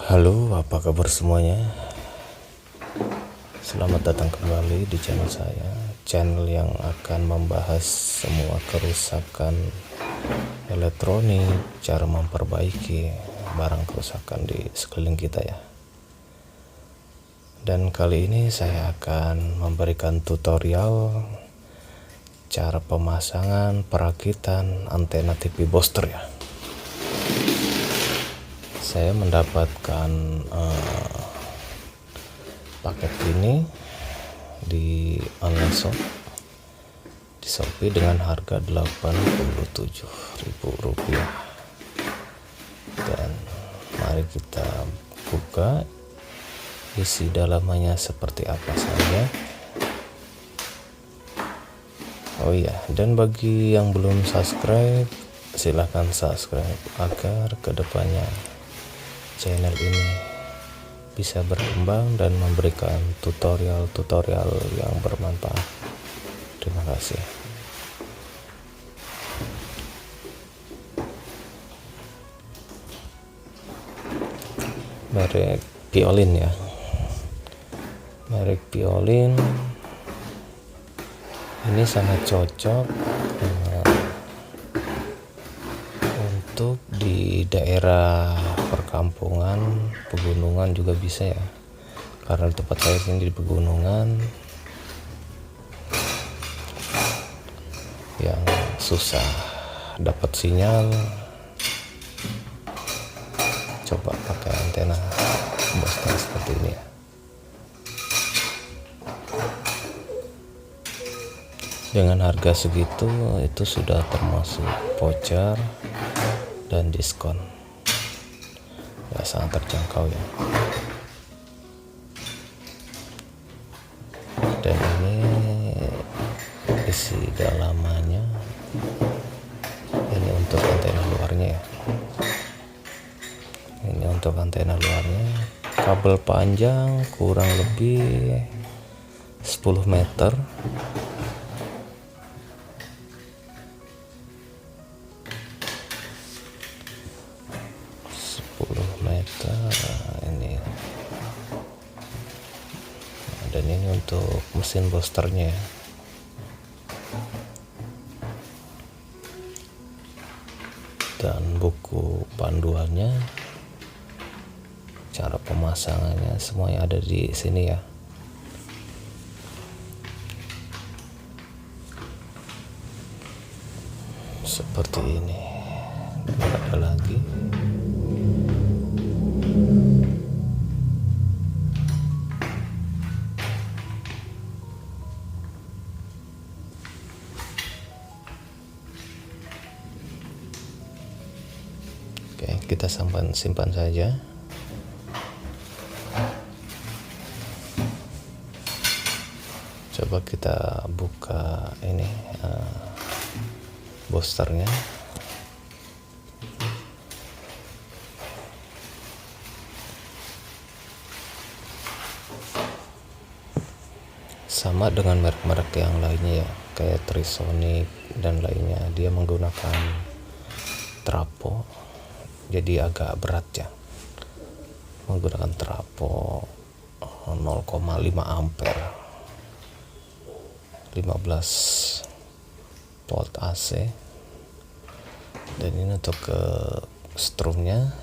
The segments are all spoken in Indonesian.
Halo, apa kabar semuanya? Selamat datang kembali di channel saya, channel yang akan membahas semua kerusakan elektronik, cara memperbaiki barang kerusakan di sekeliling kita ya. Dan kali ini saya akan memberikan tutorial cara pemasangan perakitan antena TV booster ya. Saya mendapatkan paket ini di online shop di Shopee dengan harga Rp87.000. Dan mari kita buka isi dalamnya seperti apa saja. Oh iya, dan bagi yang belum subscribe, silahkan subscribe agar kedepannya channel ini bisa berkembang dan memberikan tutorial-tutorial yang bermanfaat. Terima kasih. Merek Pioline ya, merek Pioline ini sangat cocok untuk di daerah perkampungan, pegunungan juga bisa ya, karena tempat saya ini di pegunungan yang susah dapat sinyal. Coba pakai antena booster seperti ini ya. Dengan harga segitu itu sudah termasuk voucher dan diskon ya, sangat terjangkau ya. Dan ini isi dalamannya, ini untuk antena luarnya ya, ini untuk antena luarnya. Kabel panjang kurang lebih 10 meter. Ini, dan ini untuk mesin boosternya ya. Dan buku panduannya, cara pemasangannya, semuanya ada di sini ya. Seperti ini. Dan ada lagi. Oke, kita simpan saja. Coba kita buka ini boosternya. Sama dengan merek-merek yang lainnya ya, kayak Trisonic dan lainnya, dia menggunakan trafo, jadi agak berat ya, menggunakan trafo 0,5 ampere, 15 volt AC. Dan ini untuk ke strumnya.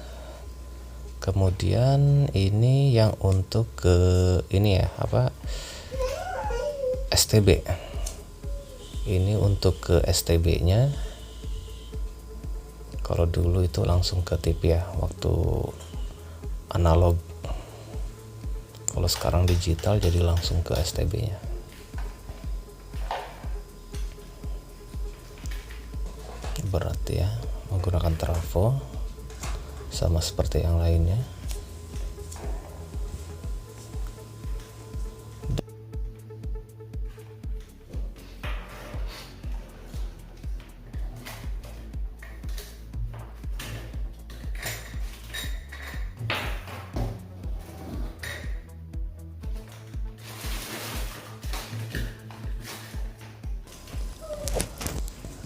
Kemudian ini yang untuk ke ini ya, STB. Ini untuk ke STB nya. Kalau dulu itu langsung ke TV ya, waktu analog. Kalau sekarang digital, jadi langsung ke STB nya. Berarti ya, menggunakan trafo sama seperti yang lainnya.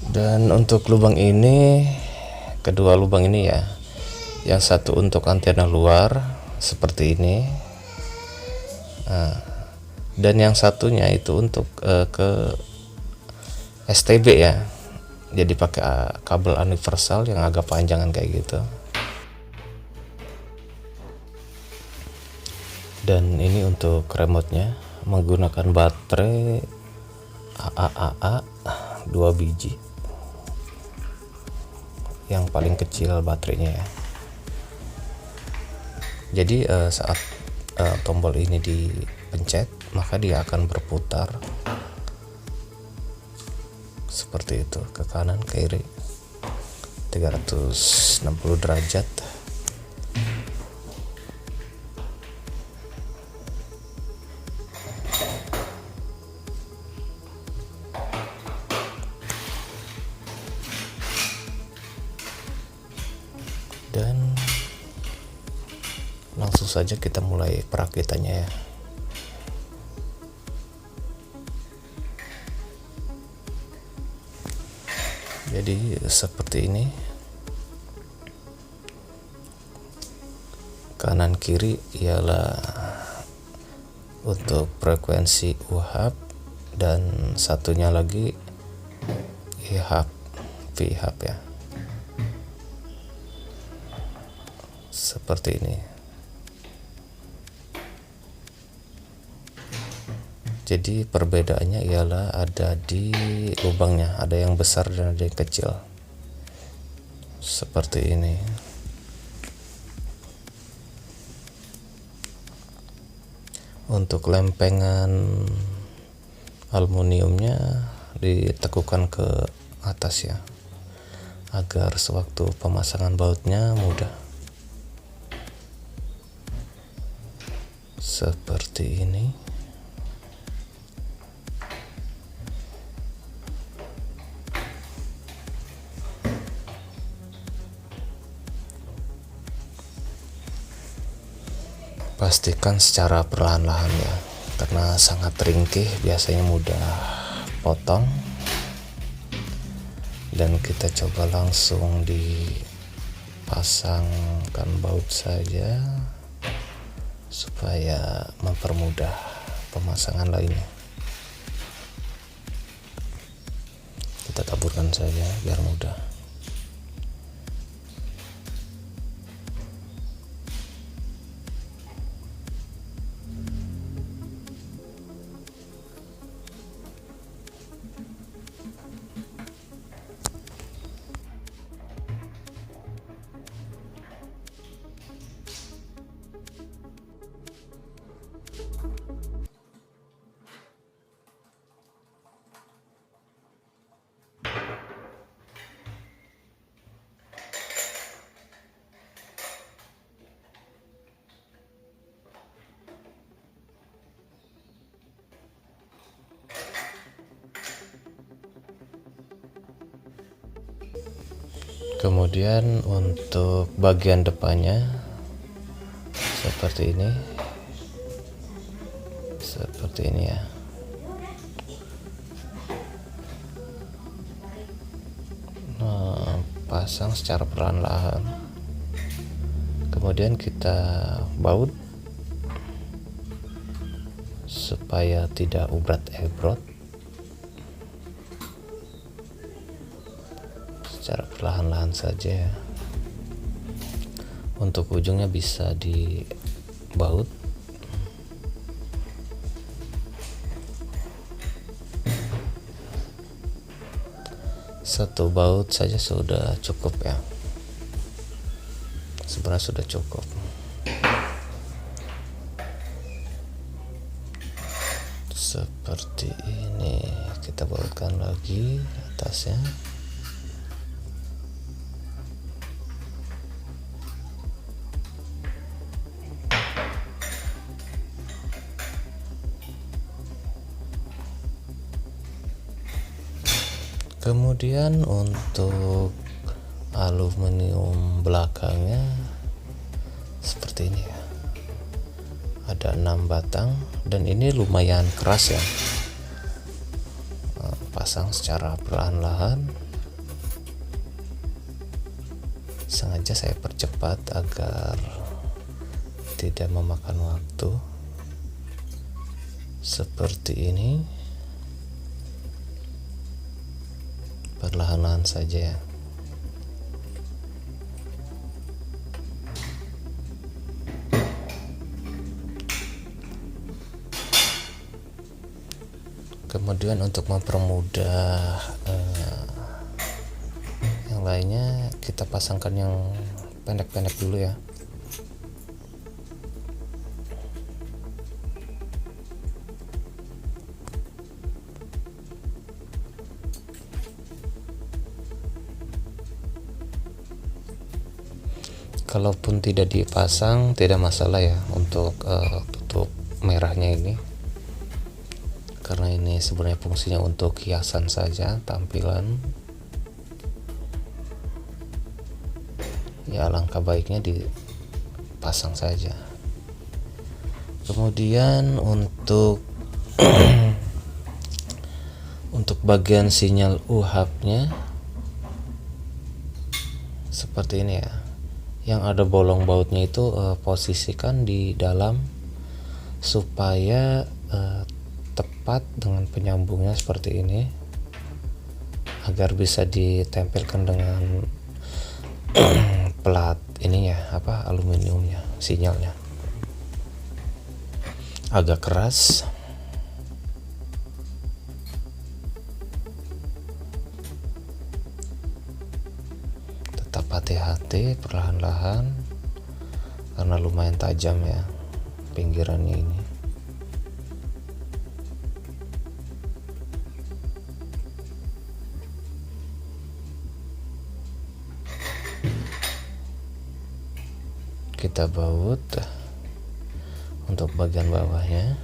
Dan untuk lubang ini, kedua lubang ini ya, yang satu untuk antena luar, seperti ini. Dan yang satunya itu untuk ke STB ya, jadi pakai kabel universal yang agak panjangan kayak gitu. Dan ini untuk remote-nya menggunakan baterai AAA 2 biji, yang paling kecil baterainya ya. Jadi saat tombol ini dipencet, maka dia akan berputar seperti itu, ke kanan ke kiri 360 derajat. Dan langsung saja kita mulai perakitannya ya. Jadi seperti ini, kanan kiri ialah untuk frekuensi UHF, dan satunya lagi IHF, VHF ya, seperti ini. Jadi perbedaannya ialah ada di lubangnya, ada yang besar dan ada yang kecil, seperti ini. Untuk lempengan aluminiumnya ditekukan ke atas ya, agar sewaktu pemasangan bautnya mudah. Seperti ini. Pastikan secara perlahan-lahan ya, karena sangat ringkih, biasanya mudah potong. Dan kita coba langsung dipasangkan baut saja, supaya mempermudah pemasangan lainnya. Kita taburkan saja biar mudah. Kemudian untuk bagian depannya seperti ini, ya. Nah, pasang secara perlahan-lahan. Kemudian kita baut supaya tidak ubrat-ebrot. Secara perlahan-lahan saja ya. Untuk ujungnya bisa dibaut. Satu baut saja sudah cukup ya, sebenarnya sudah cukup. Seperti ini, kita bautkan lagi atasnya. Kemudian untuk aluminium belakangnya seperti ini ya, ada 6 batang, dan ini lumayan keras ya. Pasang secara perlahan-lahan, sengaja saya percepat agar tidak memakan waktu. Seperti ini, perlahan-lahan saja ya. Kemudian untuk mempermudah yang lainnya, kita pasangkan yang pendek-pendek dulu ya. Kalaupun tidak dipasang tidak masalah ya untuk tutup merahnya ini, karena ini sebenarnya fungsinya untuk hiasan saja, tampilan. Ya alangkah baiknya dipasang saja. Kemudian untuk untuk bagian sinyal UHF-nya seperti ini ya. Yang ada bolong bautnya itu posisikan di dalam supaya tepat dengan penyambungnya seperti ini, agar bisa ditempelkan dengan plat ininya, aluminiumnya, sinyalnya agak keras. Tetap hati-hati, perlahan-lahan, karena lumayan tajam ya pinggirannya ini. Kita baut untuk bagian bawahnya.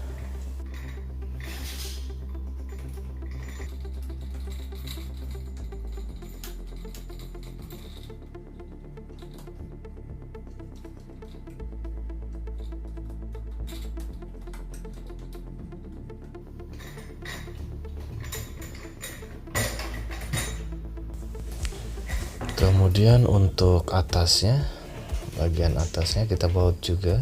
Kemudian untuk atasnya, bagian atasnya kita baut juga.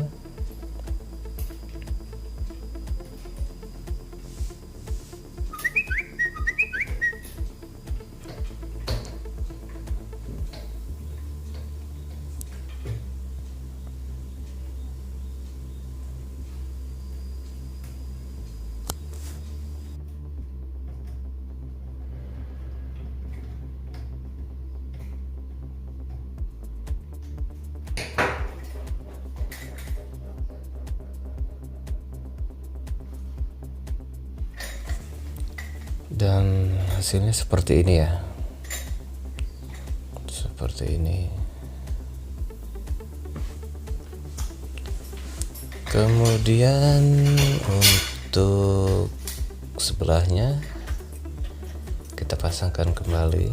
Dan hasilnya seperti ini ya, seperti ini. Kemudian untuk sebelahnya kita pasangkan kembali.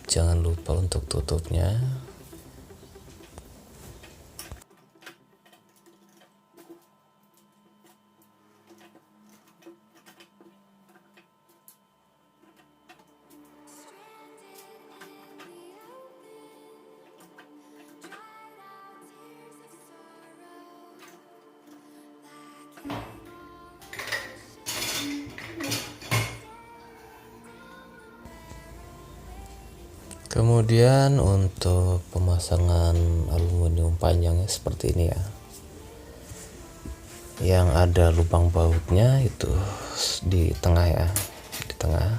Jangan lupa untuk tutupnya. Kemudian untuk pemasangan aluminium panjangnya seperti ini ya, yang ada lubang bautnya itu di tengah ya, di tengah.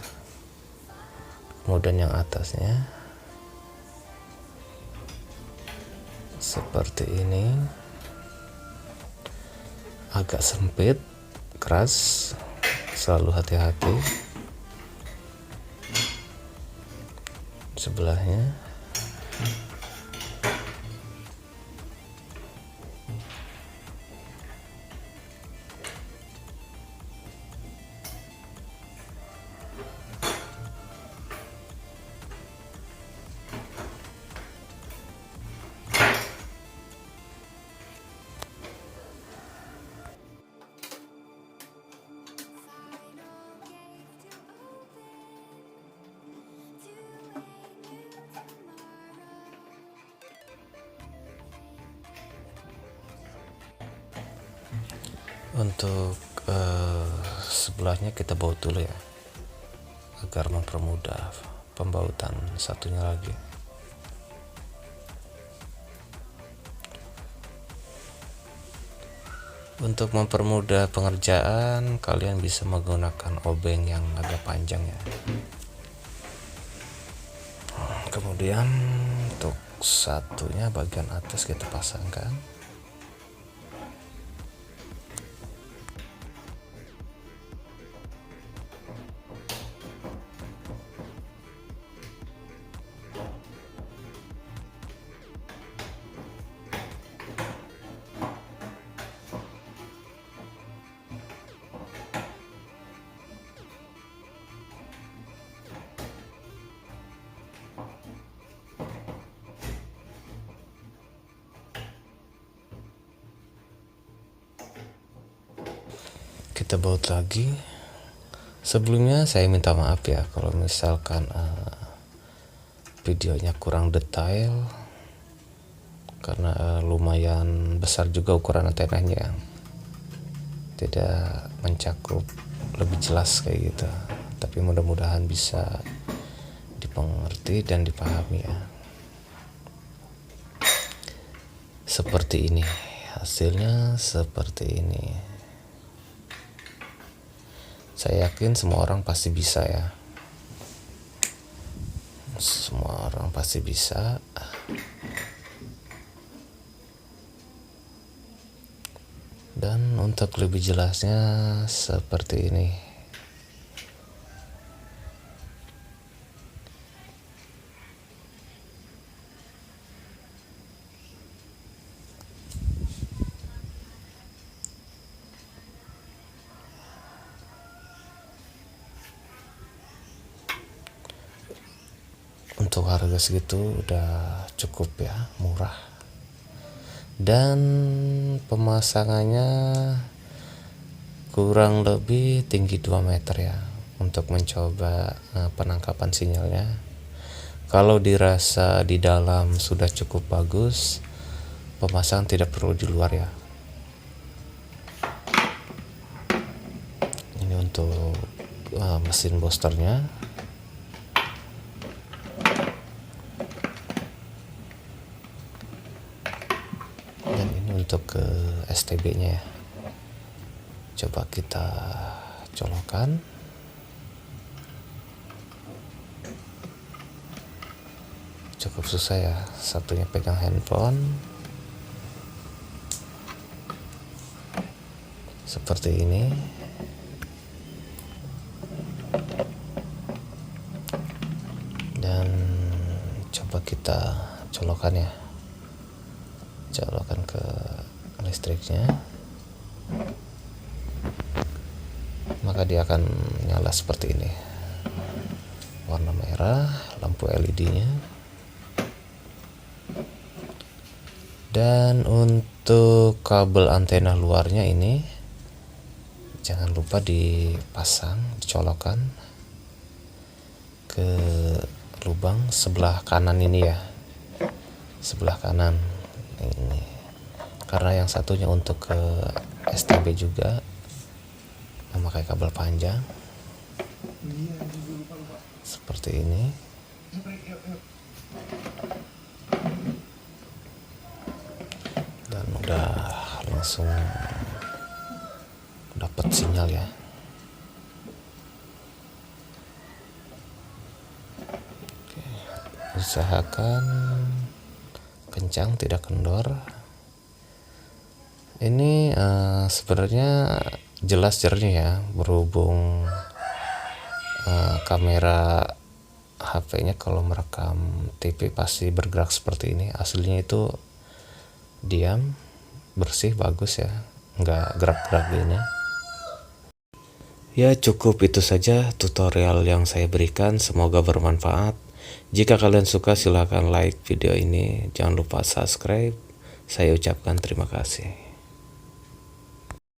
Kemudian yang atasnya seperti ini, agak sempit, keras, selalu hati-hati. Sebelahnya Untuk sebelahnya kita baut dulu ya, agar mempermudah pembautan satunya lagi. Untuk mempermudah pengerjaan, kalian bisa menggunakan obeng yang agak panjang ya. Kemudian untuk satunya bagian atas kita pasangkan. Kita baut lagi. Sebelumnya saya minta maaf ya kalau misalkan videonya kurang detail, karena lumayan besar juga ukuran antenanya, tidak mencakup lebih jelas kayak gitu. Tapi mudah-mudahan bisa dipengerti dan dipahami ya. Seperti ini hasilnya, seperti ini. Saya yakin semua orang pasti bisa ya. Semua orang pasti bisa. Dan untuk lebih jelasnya seperti ini. Untuk harga segitu udah cukup ya, murah. Dan pemasangannya kurang lebih tinggi 2 meter ya, untuk mencoba penangkapan sinyalnya. Kalau dirasa di dalam sudah cukup bagus, pemasangan tidak perlu di luar ya. Ini untuk mesin boosternya. Dan ini untuk ke STB nya ya. Coba kita colokkan. Cukup susah ya, satunya pegang handphone seperti ini. Dan coba kita colokkan ya, colokkan ke listriknya, maka dia akan nyala seperti ini, warna merah, lampu LED-nya. Dan untuk kabel antena luarnya ini jangan lupa dipasang, dicolokkan ke lubang sebelah kanan ini ya, sebelah kanan ini, karena yang satunya untuk ke STB juga memakai kabel panjang seperti ini. Dan udah langsung dapat sinyal ya. Oke, usahakan kencang, tidak kendor. Ini sebenarnya jelas jernih ya, berhubung kamera HP-nya kalau merekam TV pasti bergerak seperti ini. Aslinya itu diam, bersih, bagus ya, nggak gerak-gerak gini. Ya cukup itu saja tutorial yang saya berikan, semoga bermanfaat. Jika kalian suka silahkan like video ini, jangan lupa subscribe. Saya ucapkan terima kasih.